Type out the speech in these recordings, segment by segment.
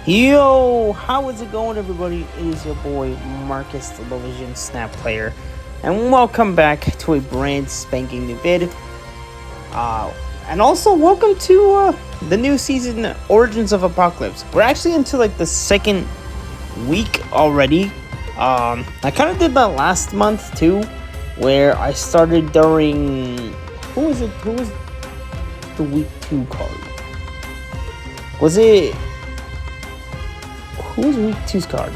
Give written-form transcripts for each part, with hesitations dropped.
Yo, how is it going, everybody? It is your boy Marcus, the Vision Snap Player, and welcome back to a brand spanking new vid. And also welcome to the new season, Origins of Apocalypse. We're actually into like the second week already. I kind of did that last month too, where I started during who was it? Who was the week 2 card? Was it? Who was week 2's card?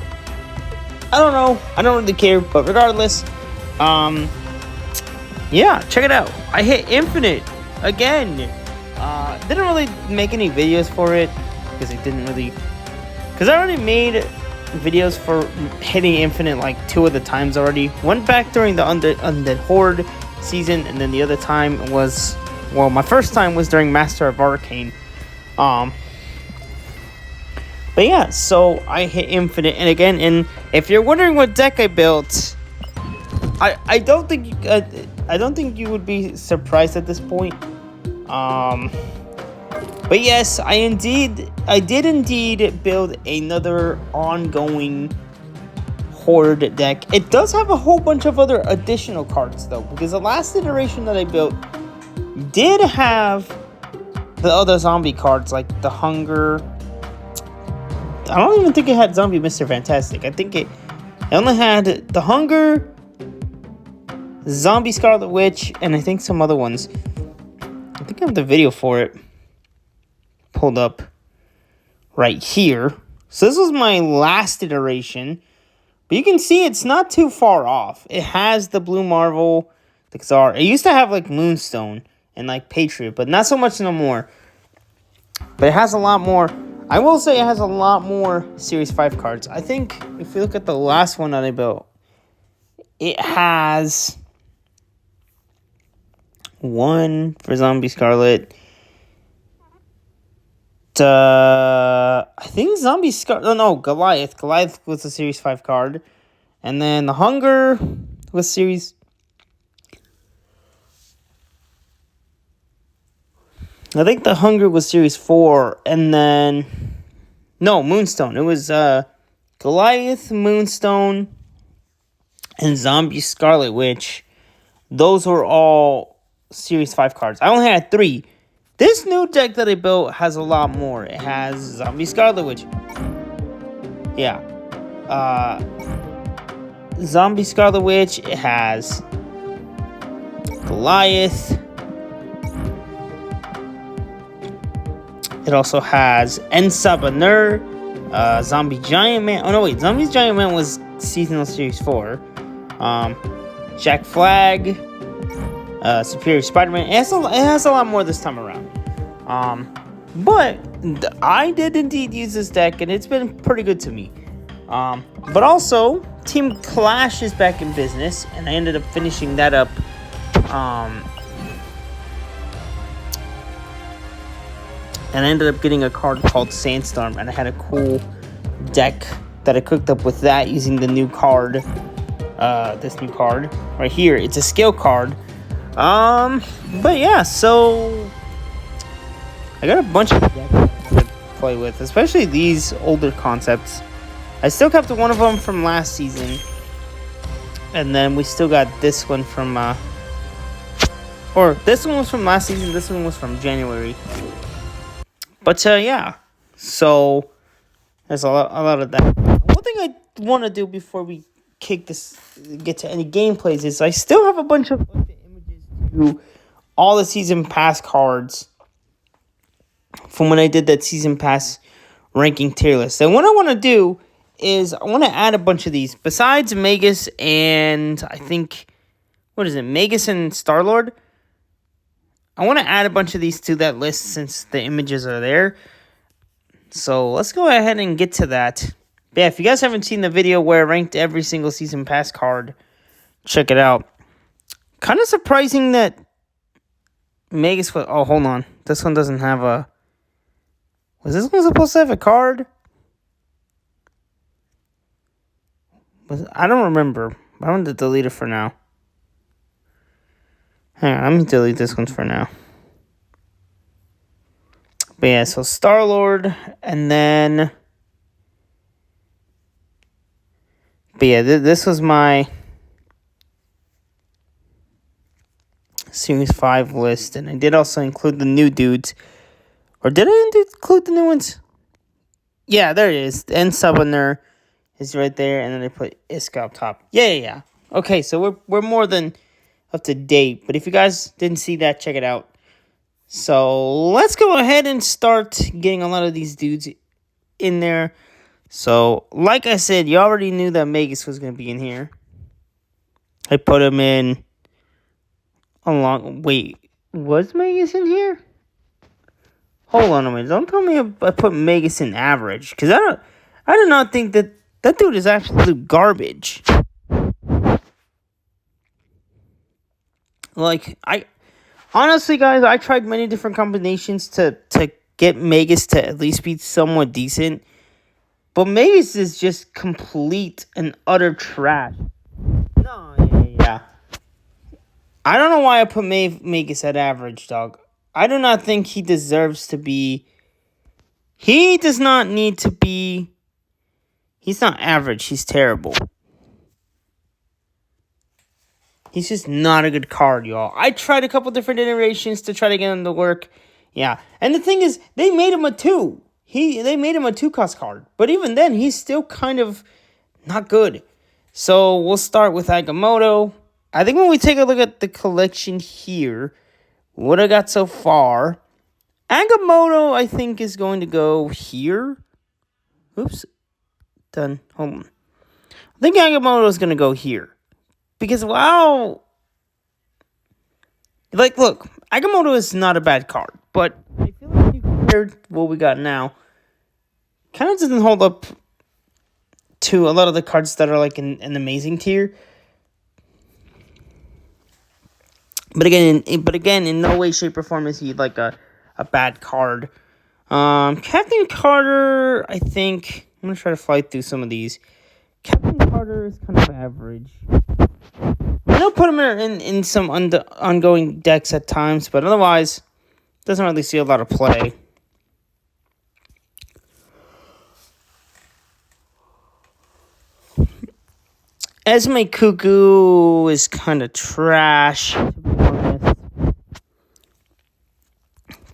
I don't know. I don't really care, but regardless, yeah, check it out. I hit Infinite again. Didn't really make any videos for it because I already made videos for hitting Infinite like 2 of the times already. Went back during the Undead Horde season, and then the other time was, well, my first time was during Master of Arcane. But yeah, so I hit Infinite, and again, and if you're wondering what deck I built, I don't think you would be surprised at this point. But yes, I did indeed build another ongoing Horde deck. It does have a whole bunch of other additional cards though, because the last iteration that I built did have the other zombie cards like the Hunger. I don't even think it had Zombie Mr. Fantastic. I think it only had the Hunger, Zombie Scarlet Witch, and I think some other ones. I think I have the video for it pulled up right here. So this was my last iteration. But you can see it's not too far off. It has the Blue Marvel, the Xar. It used to have like Moonstone and like Patriot, but not so much no more. But it has a lot more. I will say it has a lot more Series 5 cards. I think if we look at the last one that I built, it has 1 for Zombie Scarlet. I think Zombie Scarlet. Oh, no, Goliath. Goliath was a Series 5 card. And then the Hunger was Series. I think the Hunger was Series 4, and then no, Moonstone. It was Goliath, Moonstone, and Zombie Scarlet Witch. Those were all Series 5 cards. I only had 3. This new deck that I built has a lot more. It has Zombie Scarlet Witch. Yeah. Zombie Scarlet Witch. It has Goliath. It also has Ensabanur, Zombie Giant Man. Oh, no, wait. Zombie Giant Man was Seasonal Series 4. Jack Flag, Superior Spider-Man. It has a lot more this time around. But I did indeed use this deck, and it's been pretty good to me. But also, Team Clash is back in business, and I ended up finishing that up. And I ended up getting a card called Sandstorm, and I had a cool deck that I cooked up with that using the new card. This new card right here. It's a skill card. But yeah, so I got a bunch of decks to play with, especially these older concepts. I still kept one of them from last season, and then we still got this one from or this one was from last season. This one was from January. But yeah, so there's a lot of that. One thing I want to do before we get to any gameplays is I still have a bunch of images to all the season pass cards from when I did that season pass ranking tier list. And what I want to do is I want to add a bunch of these besides Magus and I think Magus and Star-Lord. I want to add a bunch of these to that list since the images are there. So let's go ahead and get to that. But yeah, if you guys haven't seen the video where I ranked every single season pass card, check it out. Kind of surprising that Magus was... Oh, hold on. This one doesn't have a... Was this one supposed to have a card? I don't remember. I'm going to delete it for now. Hang on, I'm going to delete this one for now. But yeah, so Star-Lord, and then But yeah, this was my Series 5 list. And I did also include the new dudes. Or did I include the new ones? Yeah, there it is. The End Summoner is right there. And then I put Iska up top. Yeah. Okay, so we're more than up to date. But if you guys didn't see that, check it out. So let's go ahead and start getting a lot of these dudes in there. So, like I said, you already knew that Magus was going to be in here. I put him in along... Wait, was Magus in here? Hold on a minute. Don't tell me I put Magus in average. Because I do not think that dude is absolute garbage. Like, honestly, guys, I tried many different combinations to get Magus to at least be somewhat decent. But Magus is just complete and utter trash. No, yeah. I don't know why I put Magus at average, dog. I do not think he deserves to be... He does not need to be... He's not average. He's terrible. He's just not a good card, y'all. I tried a couple different iterations to try to get him to work. Yeah. And the thing is, they made him a 2. They made him a 2-cost card. But even then, he's still kind of not good. So we'll start with Agamotto. I think when we take a look at the collection here, what I got so far, Agamotto, I think, is going to go here. Oops. Done. Hold on. I think Agamotto is going to go here. Because, wow. Like, look, Agamotto is not a bad card. But I feel like you compared what we got now, kind of doesn't hold up to a lot of the cards that are like in an amazing tier. But again, in no way, shape, or form is he like a bad card. Captain Carter, I think I'm gonna try to fight through some of these. Captain Carter is kind of average. I'll put him in some ongoing decks at times, but otherwise, doesn't really see a lot of play. Esme Cuckoo is kind of trash, to be honest.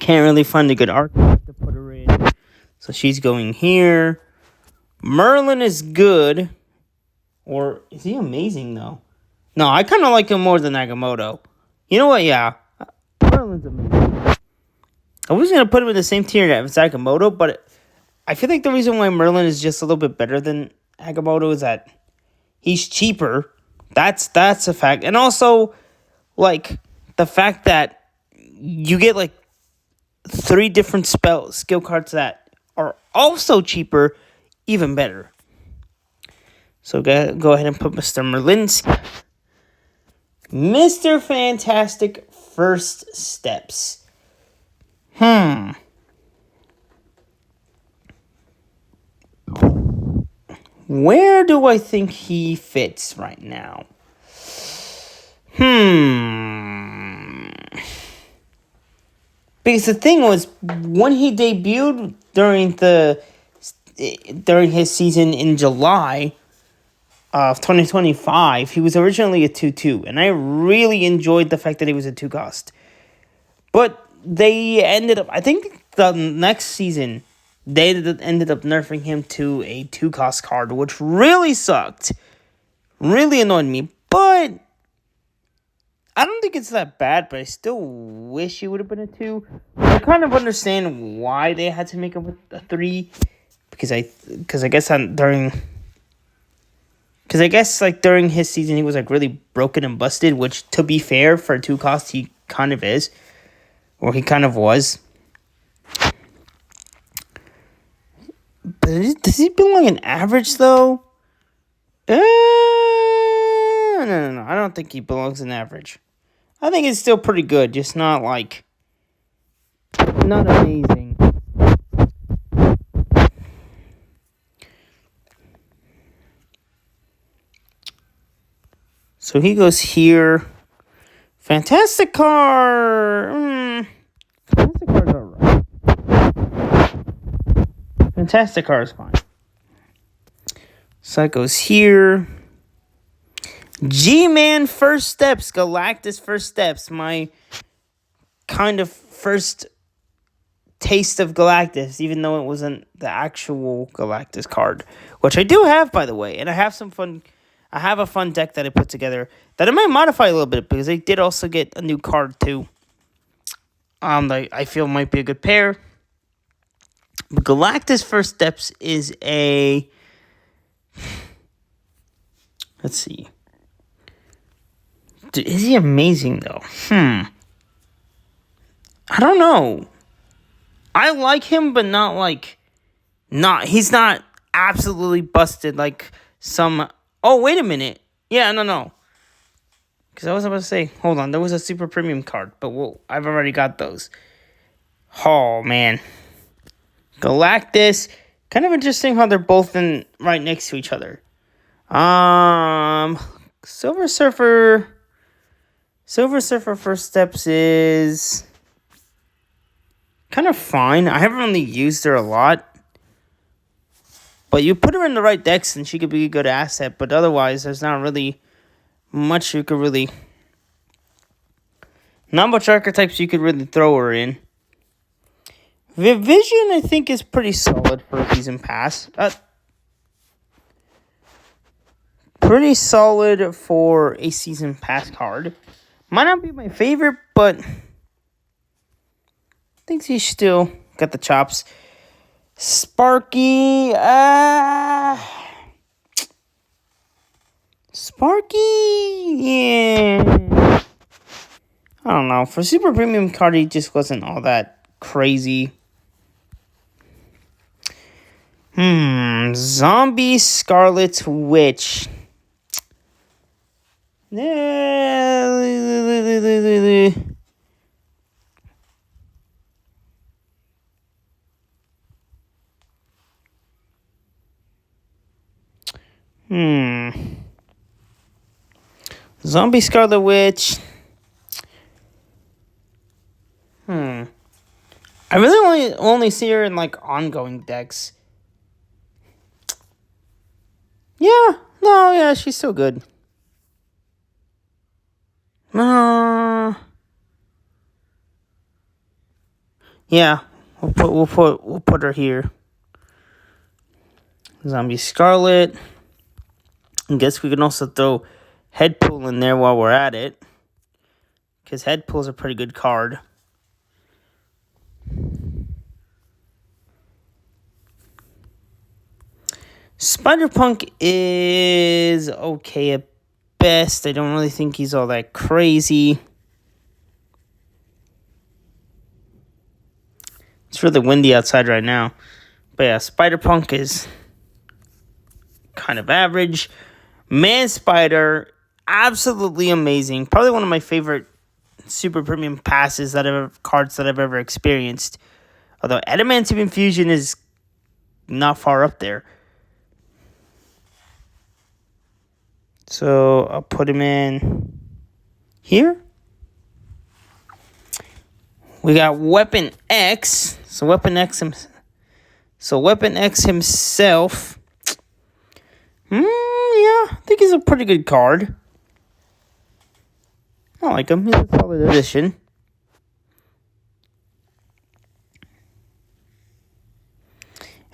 Can't really find a good archetype to put her in. So she's going here. Merlin is good. Or is he amazing, though? No, I kind of like him more than Agamotto. You know what? Yeah. Merlin's amazing. I was going to put him in the same tier as Agamotto, but I feel like the reason why Merlin is just a little bit better than Agamotto is that he's cheaper. That's a fact. And also, like, the fact that you get, like, 3 different skill cards that are also cheaper, even better. So go ahead and put Mr. Merlinski. Mr. Fantastic First Steps. Where do I think he fits right now? Because the thing was, when he debuted during his season in July of 2025, he was originally a 2/2, and I really enjoyed the fact that he was a 2-cost. But they ended up, I think the next season, they ended up nerfing him to a 2-cost card, which really sucked. Really annoyed me, but I don't think it's that bad, but I still wish he would have been a 2. I kind of understand why they had to make him a 3, because I guess during his season he was like really broken and busted, which, to be fair, for a 2-cost he kind of is, or he kind of was. But does he belong in average though? No. I don't think he belongs in average. I think it's still pretty good, just not amazing. So he goes here. Fantastic car. Fantastic car's alright. Fantastic car is fine. So that goes here. G-Man First Steps, Galactus First Steps, my kind of first taste of Galactus, even though it wasn't the actual Galactus card, which I do have, by the way, and I have a fun deck that I put together that I might modify a little bit because I did also get a new card too. That I feel might be a good pair. But Galactus First Steps is a, let's see. Dude, is he amazing though? I don't know. I like him, but he's not absolutely busted like some. Oh, wait a minute. Yeah, no. Because I was about to say, hold on, there was a super premium card, but I've already got those. Oh, man. Galactus. Kind of interesting how they're both right next to each other. Silver Surfer First Steps is kind of fine. I haven't really used her a lot. But you put her in the right decks and she could be a good asset. But otherwise, there's not really much you could really... Not much archetypes you could really throw her in. Vision, I think, is pretty solid for a season pass. Pretty solid for a season pass card. Might not be my favorite, but... I think he's still got the chops. Sparky, yeah. I don't know. For super premium card, he just wasn't all that crazy. Zombie Scarlet Witch. Zombie Scarlet Witch. I really only see her in like ongoing decks. Yeah, she's still good. Yeah, we'll put her here. Zombie Scarlet. I guess we can also throw Headpool in there while we're at it, because Headpool's a pretty good card. Spider-Punk is okay at best. I don't really think he's all that crazy. It's really windy outside right now. But yeah, Spider-Punk is kind of average. Man-Spider, absolutely amazing. Probably one of my favorite super premium cards that I've ever experienced. Although Adamantium Infusion is not far up there. So I'll put him in here. We got Weapon X. So Weapon X himself. Yeah, I think he's a pretty good card. I like him. He's a solid addition.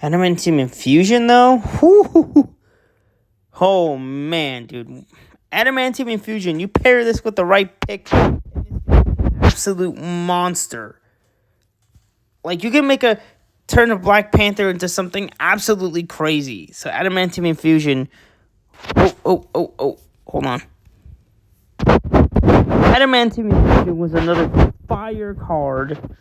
Adamantium Infusion, though? Whoo! Oh, man, dude. Adamantium Infusion. You pair this with the right pick. Absolute monster. Like, you can make a turn of Black Panther into something absolutely crazy. So, Adamantium Infusion. Oh. Hold on. Adamantium Infusion was another fire card.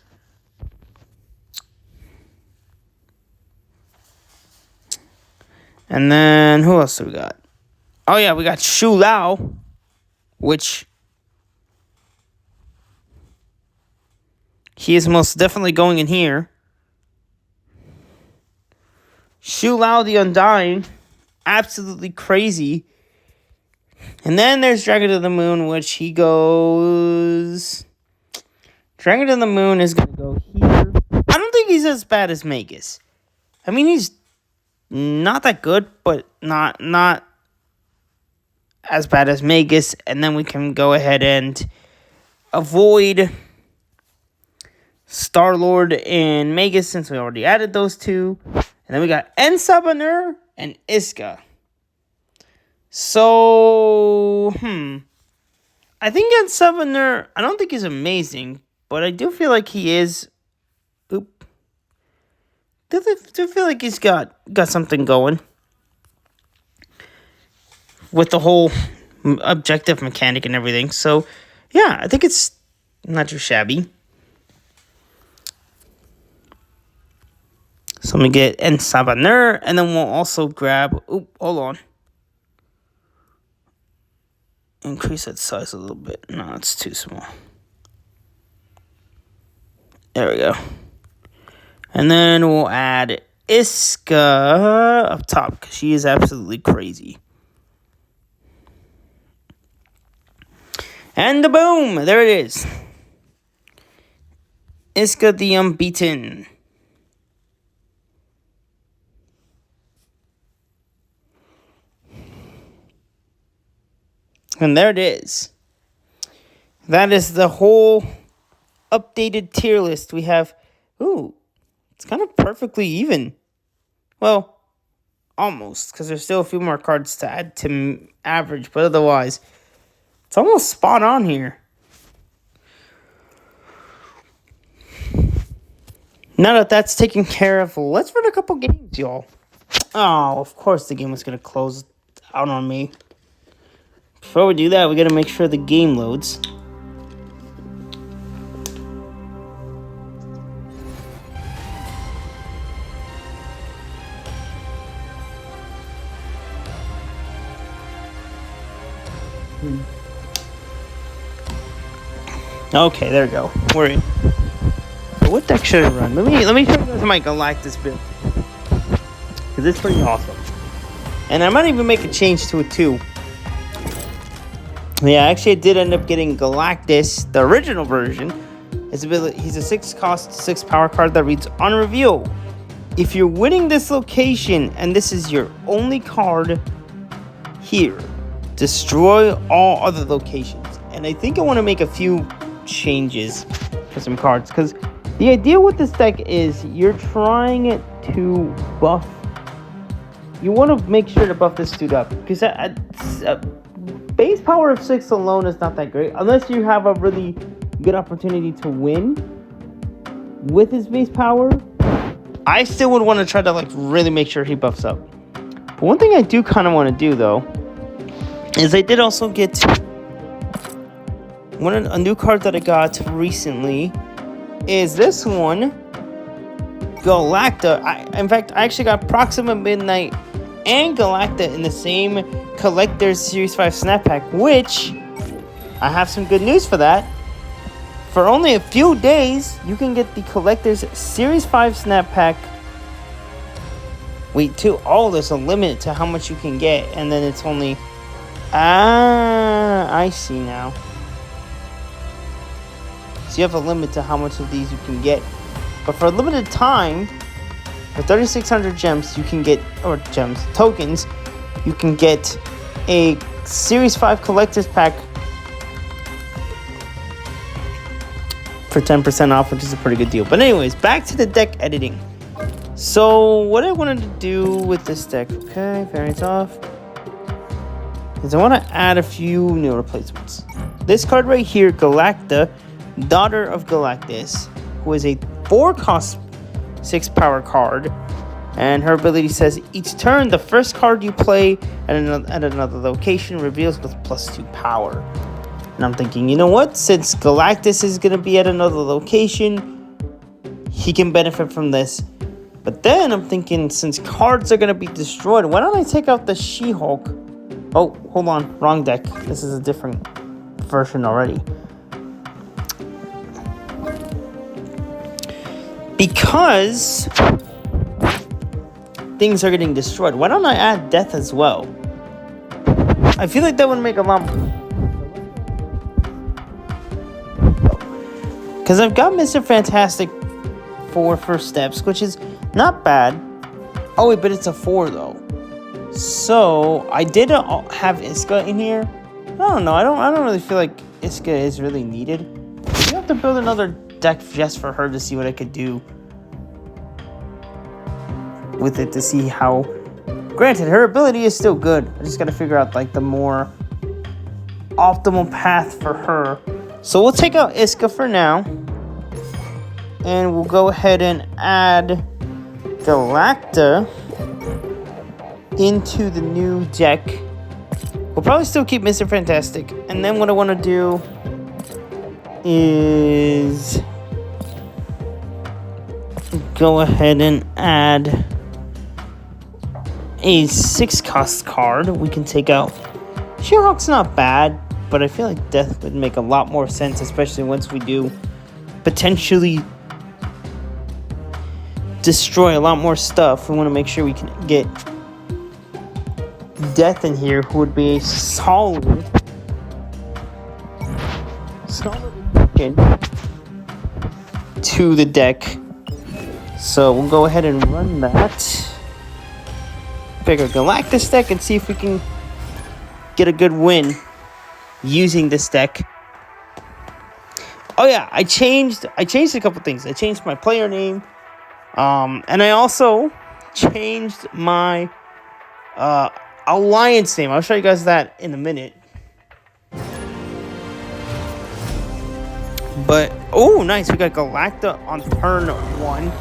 And then, who else do we got? Oh, yeah, we got Shu Lao, which he is most definitely going in here. Shu Lao the Undying, absolutely crazy. And then there's Dragon of the Moon, which he goes... Dragon of the Moon is going to go here. I don't think he's as bad as Magus. I mean, he's not that good, but not as bad as Magus, and then we can go ahead and avoid Star-Lord and Magus since we already added those two. And then we got Ensabanur and Iska. So, I think Ensabanur, I don't think he's amazing, but I do feel like he is. Do feel like he's got something going with the whole objective mechanic and everything. So, yeah, I think it's not too shabby. So I'm going to get Ensabanur, and then we'll also grab... hold on. Increase that size a little bit. No, it's too small. There we go. And then we'll add Iska up top, because she is absolutely crazy. And boom! There it is. Iska the Unbeaten. And there it is. That is the whole updated tier list. We have... it's kind of perfectly even. Well, almost, because there's still a few more cards to add to average, but otherwise, it's almost spot on here. Now that that's taken care of, let's run a couple games, y'all. Oh, of course the game was going to close out on me. Before we do that, we got to make sure the game loads. Okay, there we go. We're in. So what deck should I run? Let me show you guys my Galactus build, because it's pretty awesome. And I might even make a change to it too. Yeah, actually I did end up getting Galactus, the original version. He's a 6-cost, 6-power card that reads, on reveal, if you're winning this location and this is your only card here, destroy all other locations. And I think I want to make a few changes for some cards, because the idea with this deck is you're trying to buff. You want to make sure to buff this dude up, because base power of 6 alone is not that great unless you have a really good opportunity to win with his base power. I still would want to try to really make sure he buffs up. But one thing I do kind of want to do though is I did also get a new card that I got recently is this one, Galacta. In fact, I actually got Proxima Midnight and Galacta in the same Collector's Series 5 Snap Pack, which I have some good news for that. For only a few days, you can get the Collector's Series 5 Snap Pack. There's a limit to how much you can get, and then it's only... I see now. So you have a limit to how much of these you can get. But for a limited time, for 3,600 gems, you can get... tokens, you can get a Series 5 Collector's Pack for 10% off, which is a pretty good deal. But anyways, back to the deck editing. So what I wanted to do with this deck, okay, variants off, is I want to add a few new replacements. This card right here, Galacta, Daughter of Galactus, who is a 4-cost 6-power card. And her ability says, each turn, the first card you play at another location reveals with +2 power. And I'm thinking, you know what? Since Galactus is going to be at another location, he can benefit from this. But then I'm thinking, since cards are going to be destroyed, why don't I take out the She-Hulk? Oh, hold on. Wrong deck. This is a different version already. Because things are getting destroyed, why don't I add Death as well? I feel like that would make a lot more. Because I've got Mr. Fantastic for First Steps, which is not bad. Oh wait, but it's a 4 though. So I did have Iska in here. I don't know. I don't really feel like Iska is really needed. You have to build another deck just for her to see what I could do with it, to see how. Granted, her ability is still good. I just gotta figure out like the more optimal path for her. So we'll take out Iska for now, and we'll go ahead and add Galacta into the new deck. We'll probably still keep Mr. Fantastic, and then what I want to do is go ahead and add a 6-cost card. We can take out She-Hulk's not bad, but I feel like Death would make a lot more sense, especially once we do potentially destroy a lot more stuff. We want to make sure we can get Death in here, who would be a solid addition to the deck. So we'll go ahead and run that. Pick a Galactus deck and see if we can get a good win using this deck. Oh yeah, I changed a couple things. I changed my player name, and I also changed my alliance name. I'll show you guys that in a minute. But oh, nice, we got Galacta on turn 1.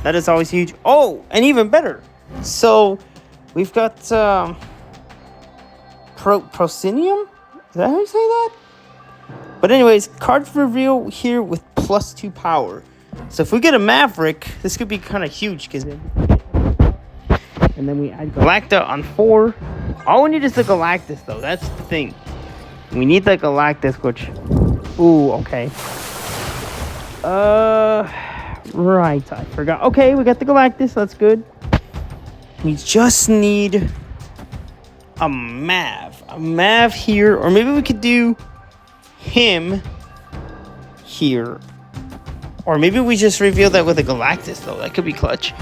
That is always huge. Oh, and even better. So we've got Proscenium? Is that how you say that? But anyways, cards reveal here with +2 power. So if we get a Maverick, this could be kind of huge, because and then we add Galacta on 4. All we need is the Galactus, though. That's the thing. We need the Galactus, which... Ooh, okay. Right, I forgot. Okay, we got the Galactus. That's good. We just need a Mav. A Mav here. Or maybe we could do him here. Or maybe we just reveal that with a Galactus, though. That could be clutch.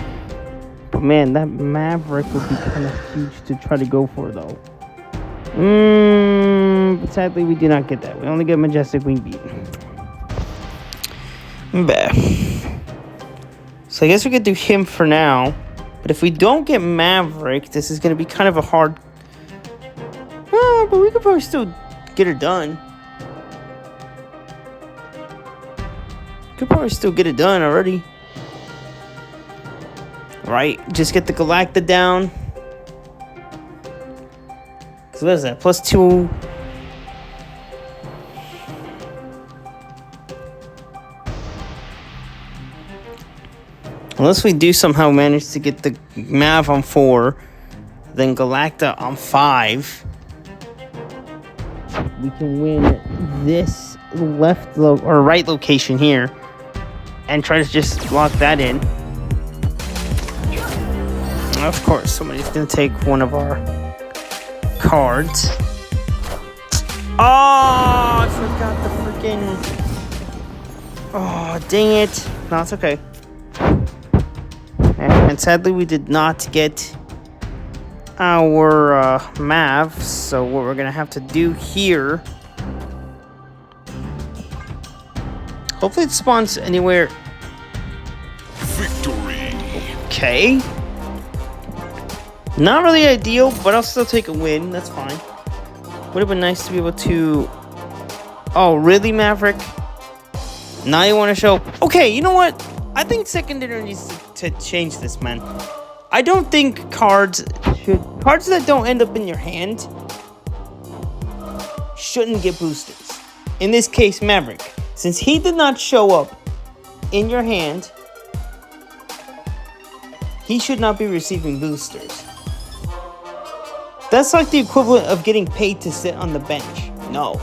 But man, that Maverick would be kind of huge to try to go for, though. But sadly, we do not get that. We only get Majestic Wing Beat. Bah. So I guess we could do him for now. But if we don't get Maverick, this is going to be kind of a hard... but we could probably still get her done. Could probably still get it done already. Right? Just get the Galacta down. Because what is that? +2. Unless we do somehow manage to get the Mav on 4, then Galacta on 5, we can win this left or right location here and try to just lock that in. Of course, somebody's gonna take one of our cards. Oh, I forgot the freaking... Oh, dang it. No, it's okay. And sadly, we did not get our Mav. So what we're gonna have to do here... Hopefully it spawns anywhere. Victory. Okay. Not really ideal, but I'll still take a win. That's fine. Would have been nice to be able to... Oh, really, Maverick? Now you want to show... Okay, you know what? I think Secondary needs to change this, man. I don't think cards should... Cards that don't end up in your hand shouldn't get boosters. In this case, Maverick. Since he did not show up in your hand, he should not be receiving boosters. That's like the equivalent of getting paid to sit on the bench. No.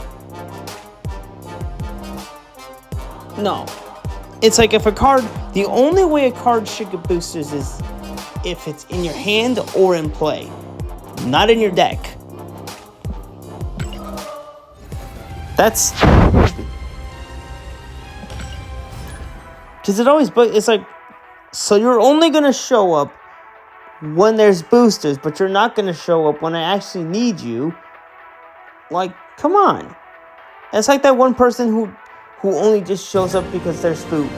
No. It's like if a card... The only way a card should get boosters is if it's in your hand or in play. Not in your deck. That's... Because it always... It's like... So you're only going to show up when there's boosters, but you're not going to show up when I actually need you. Like, come on. It's like that one person who only just shows up because there's food.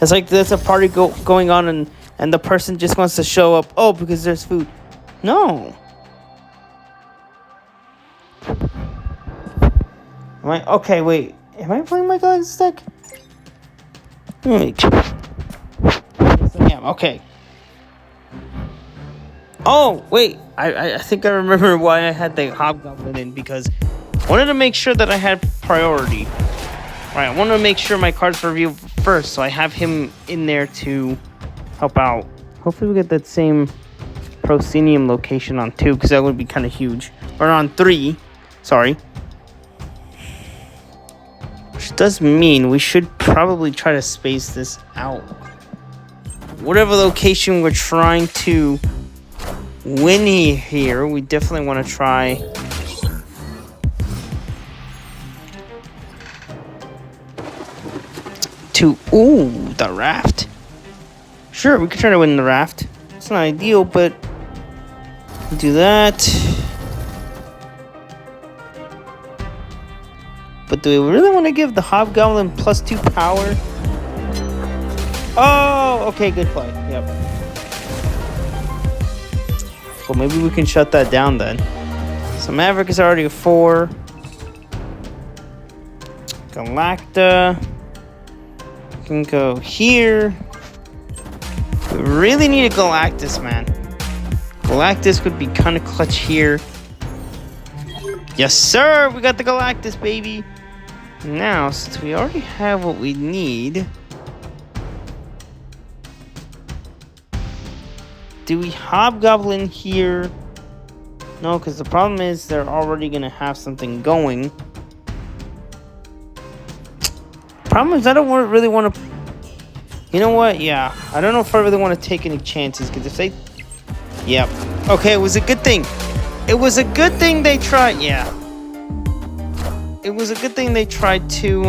It's like there's a party going on and the person just wants to show up, oh, because there's food. No. Okay, wait. Am I playing my Galactus deck? Wait. Yes, I am. Okay. Oh, wait. I think I remember why I had the Hobgoblin in, because I wanted to make sure that I had priority. Right, I wanted to make sure my cards were reviewed first, so I have him in there to help out. Hopefully we get that same Proscenium location on 2, because that would be kind of huge. Or on 3. Sorry. Which does mean we should probably try to space this out. Whatever location we're trying to win here, we definitely want to try to... Ooh, the raft. Sure, we could try to win the raft. It's not ideal, but we'll do that. But do we really want to give the Hobgoblin +2 power? Oh, okay, good play. Yep. Well, maybe we can shut that down then. So Maverick is already a 4. Galacta can go here. We really need a Galactus, man. Galactus would be kind of clutch here. Yes, sir! We got the Galactus, baby! Now, since we already have what we need, do we Hobgoblin here? No, because the problem is they're already going to have something going. Problem is I don't really want to... You know what? Yeah. I don't know if I really want to take any chances, because if they... Yep. Okay, it was a good thing. It was a good thing they tried... Yeah. It was a good thing they tried to,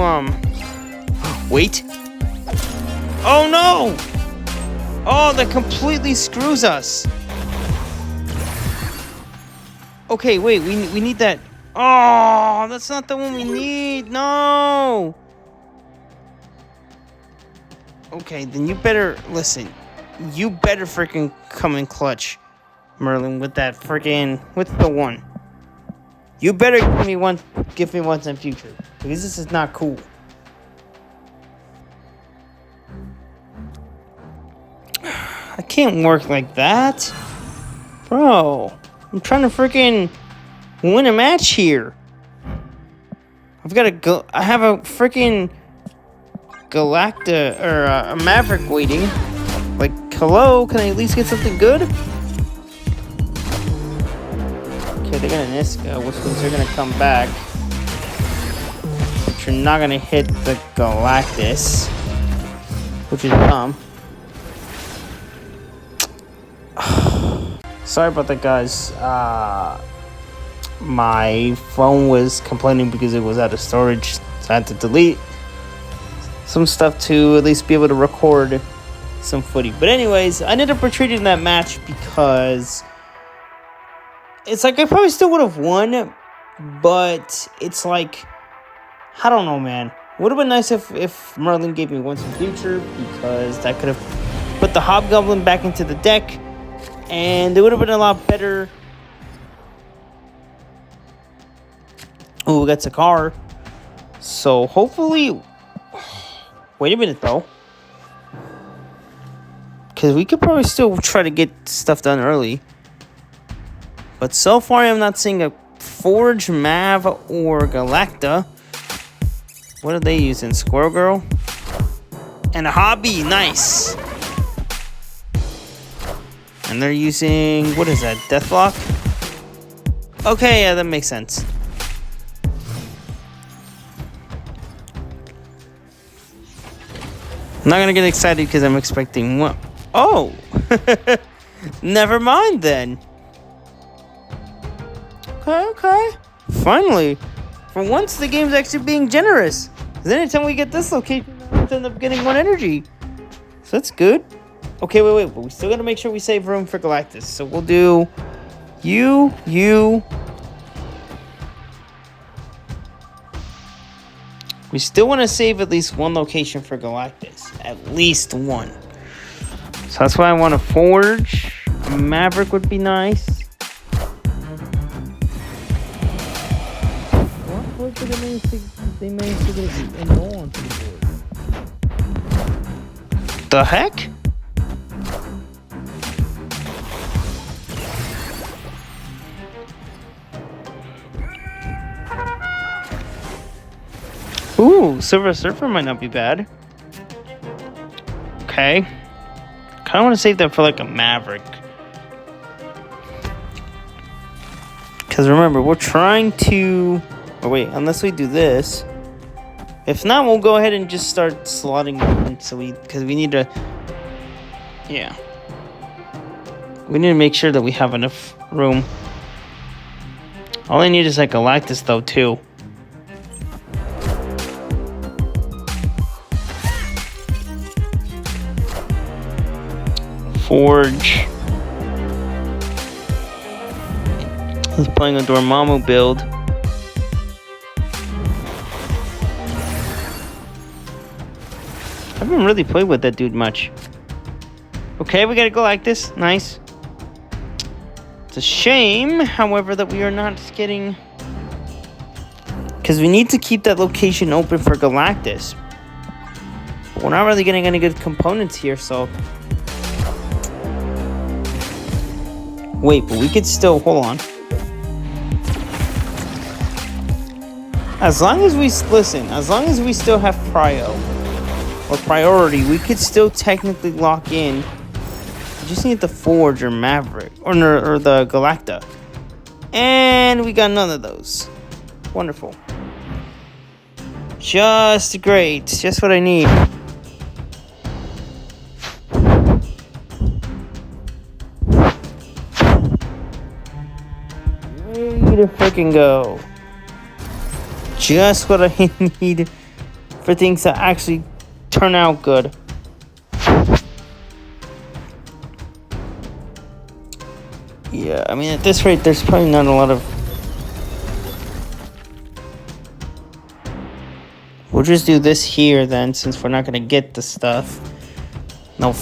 Wait. Oh, no! Oh, that completely screws us. Okay, wait, we need that. Oh, that's not the one we need. No! Okay, then you better... Listen. You better freaking come in clutch, Merlin, with that freaking... With the 1. You better give me once in future, because this is not cool. I can't work like that, bro. I'm trying to freaking win a match here. I've got to go. I have a freaking Galacta or a Maverick waiting. Like, hello, can I at least get something good? Okay, they're gonna Niska, which means they're gonna come back. But you're not gonna hit the Galactus, which is dumb. Sorry about that, guys. My phone was complaining because it was out of storage, so I had to delete some stuff to at least be able to record some footage. But anyways, I ended up retreating that match because it's like I probably still would have won, but it's like, I don't know, man. Would have been nice if Merlin gave me once in the future, because that could have put the Hobgoblin back into the deck, and it would have been a lot better. Oh, we got Sakaar. So hopefully... Wait a minute, though. Because we could probably still try to get stuff done early. But so far, I'm not seeing a Forge, Mav, or Galacta. What are they using? Squirrel Girl? And a Hobby. Nice. And they're using... What is that? Deathlock? Okay, yeah, that makes sense. I'm not going to get excited because I'm expecting one. Oh! Never mind then. Okay. Finally. For once, the game's actually being generous. Because anytime we get this location... let's end up getting 1 energy. So that's good. Okay, wait. But we still gotta make sure we save room for Galactus. So we'll do you. We still want to save at least 1 location for Galactus. At least 1. So that's why I want to forge. A Maverick would be nice. What did they manage to get and go onto the board? The heck? Ooh, Silver Surfer might not be bad. Okay. Kind of want to save that for like a Maverick. Because remember, we're trying to... Oh wait, unless we do this. If not, we'll go ahead and just start slotting in. Because we need to... Yeah. We need to make sure that we have enough room. All I need is like Galactus though, too. Forge. He's playing a Dormammu build. I haven't really played with that dude much. Okay, we gotta go like this. Nice. It's a shame, however, that we are not getting... Because we need to keep that location open for Galactus. But we're not really getting any good components here, so... Wait, but we could still... Hold on. As long as we... Listen, as long as we still have Prio, or Priority, we could still technically lock in. We just need the Forge or Maverick. Or the Galacta. And we got none of those. Wonderful. Just great. Just what I need. Way to freaking go. Just what I need for things to actually turn out good. Yeah, I mean, at this rate, there's probably not a lot of... We'll just do this here then, since we're not going to get the stuff. No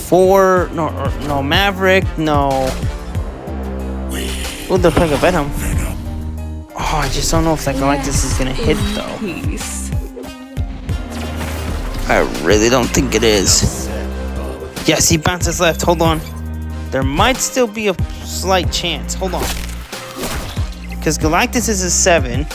no Maverick, no... Oh, they're playing a Venom. Oh, I just don't know if that Galactus is going to hit, though. I really don't think it is. Yes, he bounces left. Hold on. There might still be a slight chance. Hold on. Because Galactus is a 7.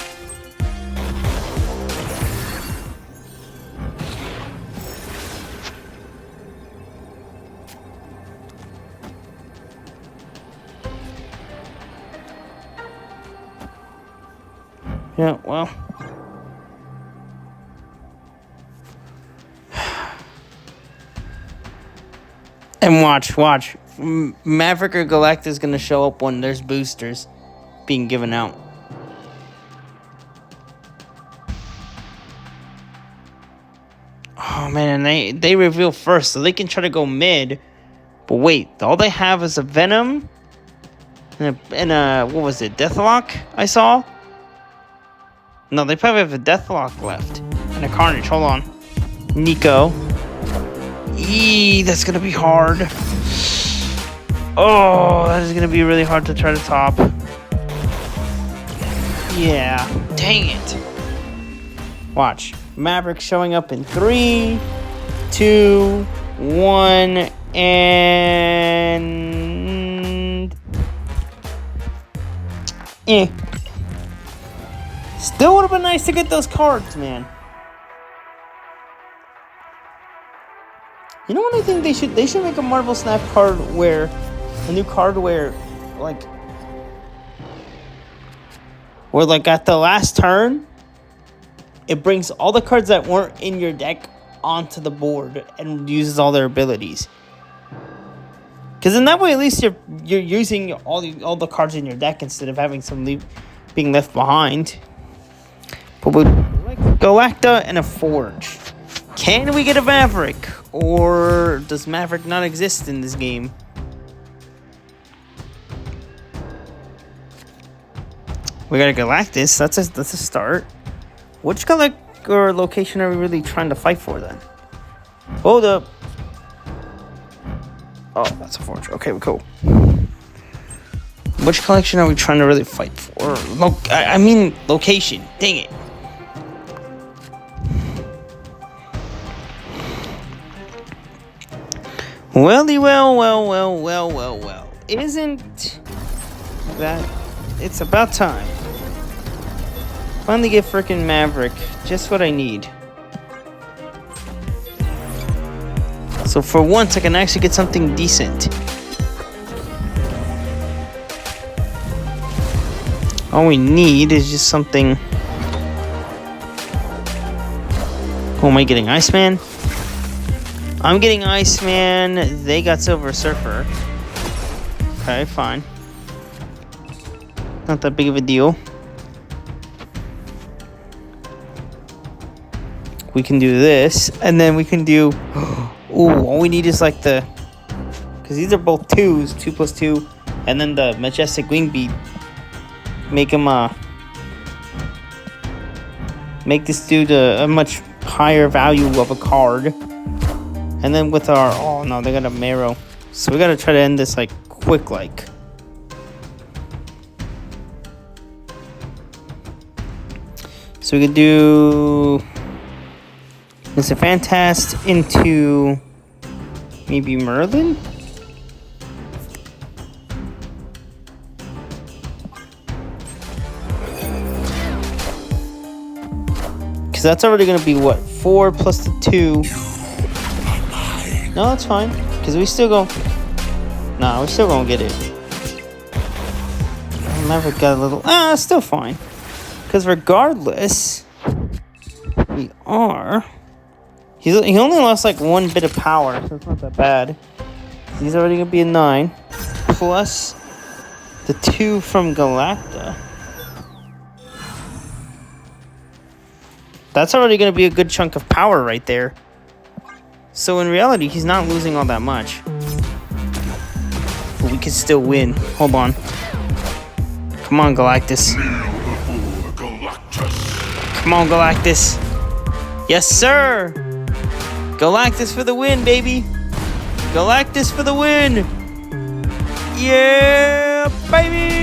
Yeah, well. And watch. Maverick or Galactus is going to show up when there's boosters being given out. Oh, man, and they reveal first, so they can try to go mid. But wait, all they have is a Venom and a what was it, Deathlock I saw? No, they probably have a Deathlock left. And a Carnage, hold on. Nico. That's gonna be hard. Oh, that is gonna be really hard to try to top. Yeah, dang it. Watch. Maverick showing up in 3, 2, 1, and... Still would have been nice to get those cards, man. You know what I think they should make a Marvel Snap card where a new card where like at the last turn it brings all the cards that weren't in your deck onto the board and uses all their abilities. Because in that way, at least you're using all the cards in your deck instead of having some being left behind. But with like Galacta and a Forge, Can we get a Maverick? Or does Maverick not exist in this game? We got a Galactus. That's a start. Which or location are we really trying to fight for then? Hold up. Oh, that's a forge. Okay, cool. Which collection are we trying to really fight for? I mean location. Dang it. Well. Isn't that... It's about time. Finally get frickin' Maverick. Just what I need. So for once, I can actually get something decent. All we need is just something... Oh, am I getting Iceman? I'm getting Iceman. They got Silver Surfer. Okay, fine. Not that big of a deal. We can do this, and then we can do... Ooh, all we need is like the... Because these are both 2s, 2 plus 2, and then the Majestic Wingbeat. Make him, make this dude a much higher value of a card. And then with our... Oh, no, they got a Marrow. So we gotta try to end this, like, quick, like... So we could do Mr. Fantast into maybe Merlin? Because that's already going to be what? 4 plus the 2. No, that's fine. Because we still go... Nah, we still going to get it. Maverick got a little... still fine. Because regardless, we are... He only lost like 1 bit of power, so it's not that bad. He's already going to be a 9. Plus the 2 from Galacta. That's already going to be a good chunk of power right there. So in reality, he's not losing all that much. But we can still win. Hold on. Come on, Galactus. Come on, Galactus. Yes, sir. Galactus for the win, baby. Galactus for the win. Yeah, baby.